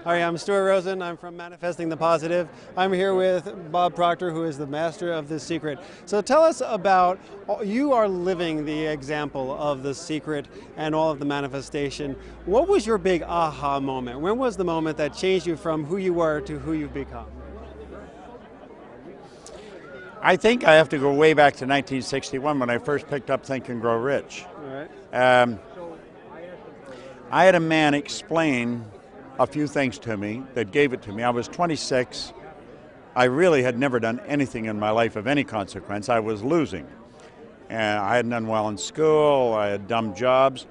Hi, I'm Stuart Rosen. I'm from Manifesting the Positive. I'm here with Bob Proctor, who is the master of The Secret. So tell us about, you are living the example of The Secret and all of the manifestation. What was your big aha moment? When was the moment that changed you from who you were to who you've become? I think I have to go way back to 1961 when I first picked up Think and Grow Rich. All right. I had a man explain a few things to me that gave it to me. I was 26. I really had never done anything in my life of any consequence. I was losing. And I hadn't done well in school. I had dumb jobs.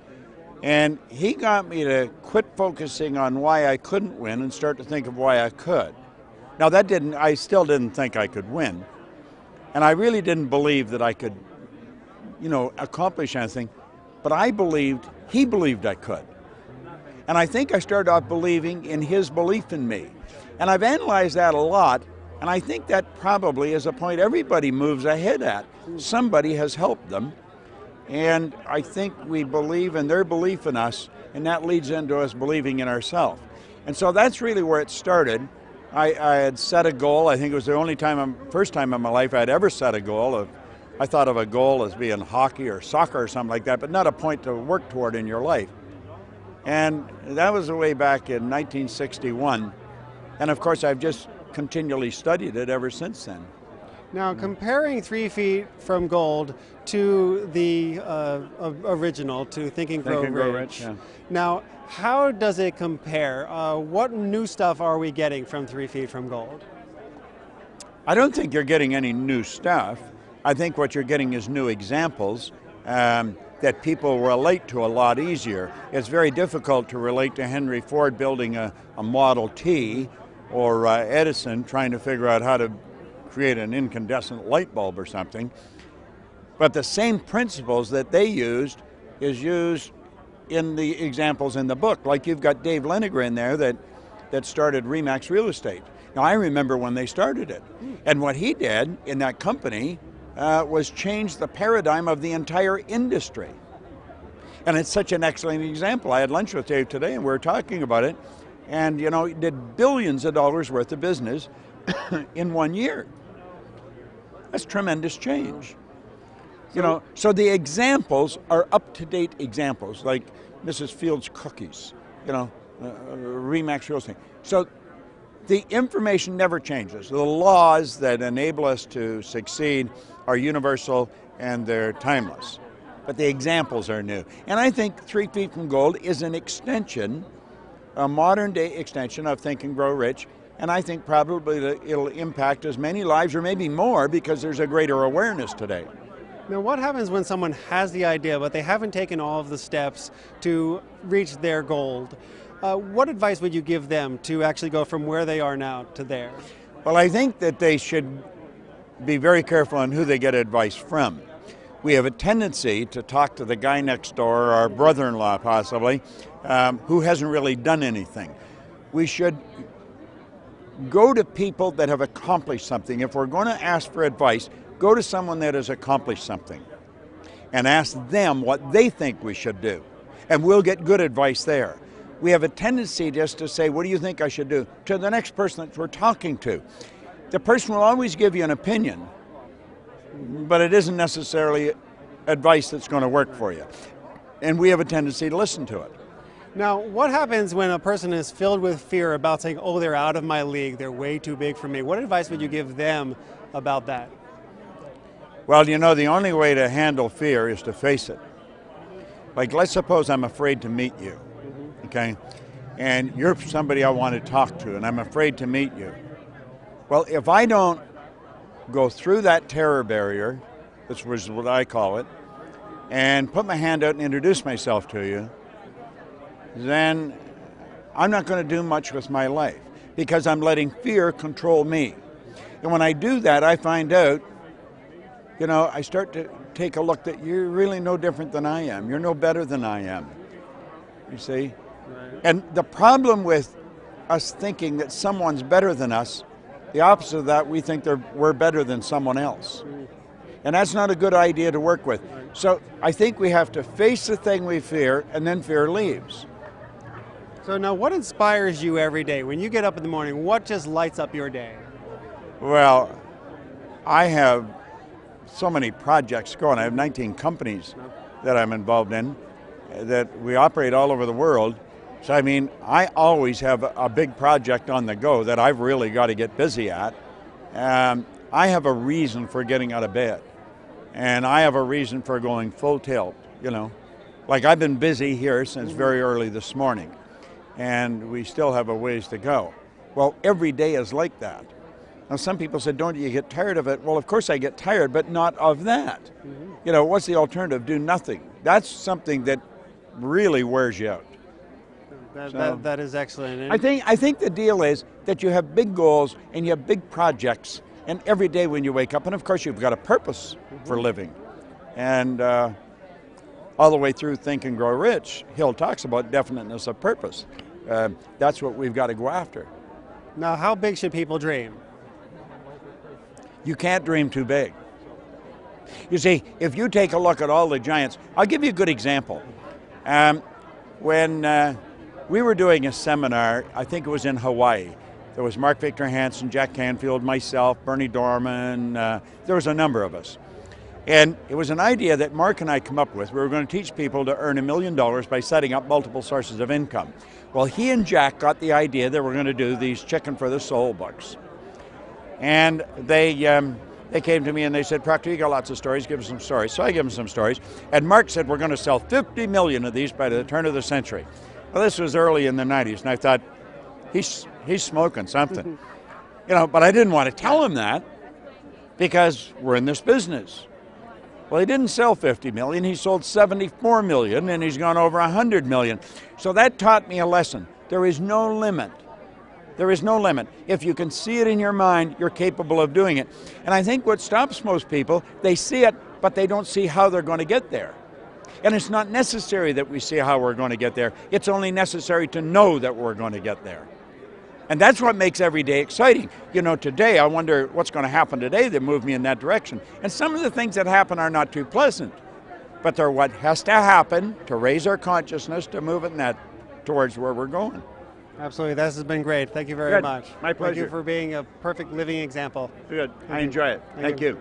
And he got me to quit focusing on why I couldn't win and start to think of why I could. Now I still didn't think I could win. And I really didn't believe that I could, accomplish anything. But he believed I could. And I think I started off believing in his belief in me. And I've analyzed that a lot, and I think that probably is a point everybody moves ahead at. Somebody has helped them, and I think we believe in their belief in us, and that leads into us believing in ourselves. And so that's really where it started. I had set a goal. I think it was the first time in my life I had ever set a goal. I thought of a goal as being hockey or soccer or something like that, but not a point to work toward in your life. And that was way back in 1961. And of course, I've just continually studied it ever since then. Now, comparing 3 Feet from Gold to the original, to Think and Grow Rich. Yeah. Now, how does it compare? What new stuff are we getting from 3 Feet from Gold? I don't think you're getting any new stuff. I think what you're getting is new examples that people relate to a lot easier. It's very difficult to relate to Henry Ford building a Model T or Edison trying to figure out how to create an incandescent light bulb or something. But the same principles that they used is used in the examples in the book. Like you've got Dave Leniger in there that started Remax Real Estate. Now I remember when they started it. And what he did in that company was change the paradigm of the entire industry. And it's such an excellent example. I had lunch with Dave today and we were talking about it. And he did billions of dollars worth of business in 1 year. That's tremendous change. So the examples are up-to-date examples, like Mrs. Field's cookies, Remax Real Estate. So the information never changes. The laws that enable us to succeed are universal and they're timeless. But the examples are new. And I think 3 Feet from Gold is an extension, a modern day extension of Think and Grow Rich. And I think probably it'll impact as many lives or maybe more because there's a greater awareness today. Now, what happens when someone has the idea, but they haven't taken all of the steps to reach their goal? What advice would you give them to actually go from where they are now to there? Well, I think that they should be very careful on who they get advice from. We have a tendency to talk to the guy next door, or our brother-in-law possibly, who hasn't really done anything. We should go to people that have accomplished something. If we're going to ask for advice, go to someone that has accomplished something and ask them what they think we should do. And we'll get good advice there. We have a tendency just to say, what do you think I should do? To the next person that we're talking to. The person will always give you an opinion, but it isn't necessarily advice that's going to work for you. And we have a tendency to listen to it. Now, what happens when a person is filled with fear about saying, oh, they're out of my league, they're way too big for me? What advice would you give them about that? Well, the only way to handle fear is to face it. Like, let's suppose I'm afraid to meet you, okay? And you're somebody I want to talk to, and I'm afraid to meet you. Well, if I don't go through that terror barrier, which was what I call it, and put my hand out and introduce myself to you, then I'm not going to do much with my life because I'm letting fear control me. And when I do that, I find out, I start to take a look that you're really no different than I am. You're no better than I am. You see? Right. And the problem with us thinking that someone's better than us, the opposite of that, we think we're better than someone else. And that's not a good idea to work with. So I think we have to face the thing we fear, and then fear leaves. So now what inspires you every day? When you get up in the morning, what just lights up your day? Well, I have so many projects going. I have 19 companies that I'm involved in that we operate all over the world. So I mean, I always have a big project on the go that I've really got to get busy at. I have a reason for getting out of bed, and I have a reason for going full tilt, you know. Like I've been busy here since very early this morning, and we still have a ways to go. Well, every day is like that. Now some people said, don't you get tired of it? Well, of course I get tired, but not of that. You know, what's the alternative? Do nothing. That's something that really wears you out. That is excellent. I think the deal is that you have big goals and you have big projects, and every day when you wake up, and of course you've got a purpose for living. And all the way through Think and Grow Rich, Hill talks about definiteness of purpose. That's what we've got to go after. Now, how big should people dream? You can't dream too big. You see, if you take a look at all the giants, I'll give you a good example. When we were doing a seminar, I think it was in Hawaii. There was Mark Victor Hansen, Jack Canfield, myself, Bernie Dorman, there was a number of us. And it was an idea that Mark and I come up with. We were going to teach people to earn $1 million by setting up multiple sources of income. Well, he and Jack got the idea that we're going to do these Chicken for the Soul books. And they came to me and they said, Proctor, you got lots of stories, give us some stories. So I gave them some stories. And Mark said, we're going to sell 50 million of these by the turn of the century. Well, this was early in the 90s, and I thought, he's smoking something. You know, but I didn't want to tell him that because we're in this business. Well, he didn't sell 50 million, he sold 74 million, and he's gone over 100 million. So that taught me a lesson. There is no limit. There is no limit. If you can see it in your mind, you're capable of doing it. And I think what stops most people, they see it, but they don't see how they're going to get there. And it's not necessary that we see how we're going to get there. It's only necessary to know that we're going to get there. And that's what makes every day exciting. You know, today, I wonder what's going to happen today that move me in that direction. And some of the things that happen are not too pleasant, but they're what has to happen to raise our consciousness to move it in that towards where we're going. Absolutely. This has been great. Thank you very much. My pleasure. Thank you for being a perfect living example. Good. I enjoy it. Thank you.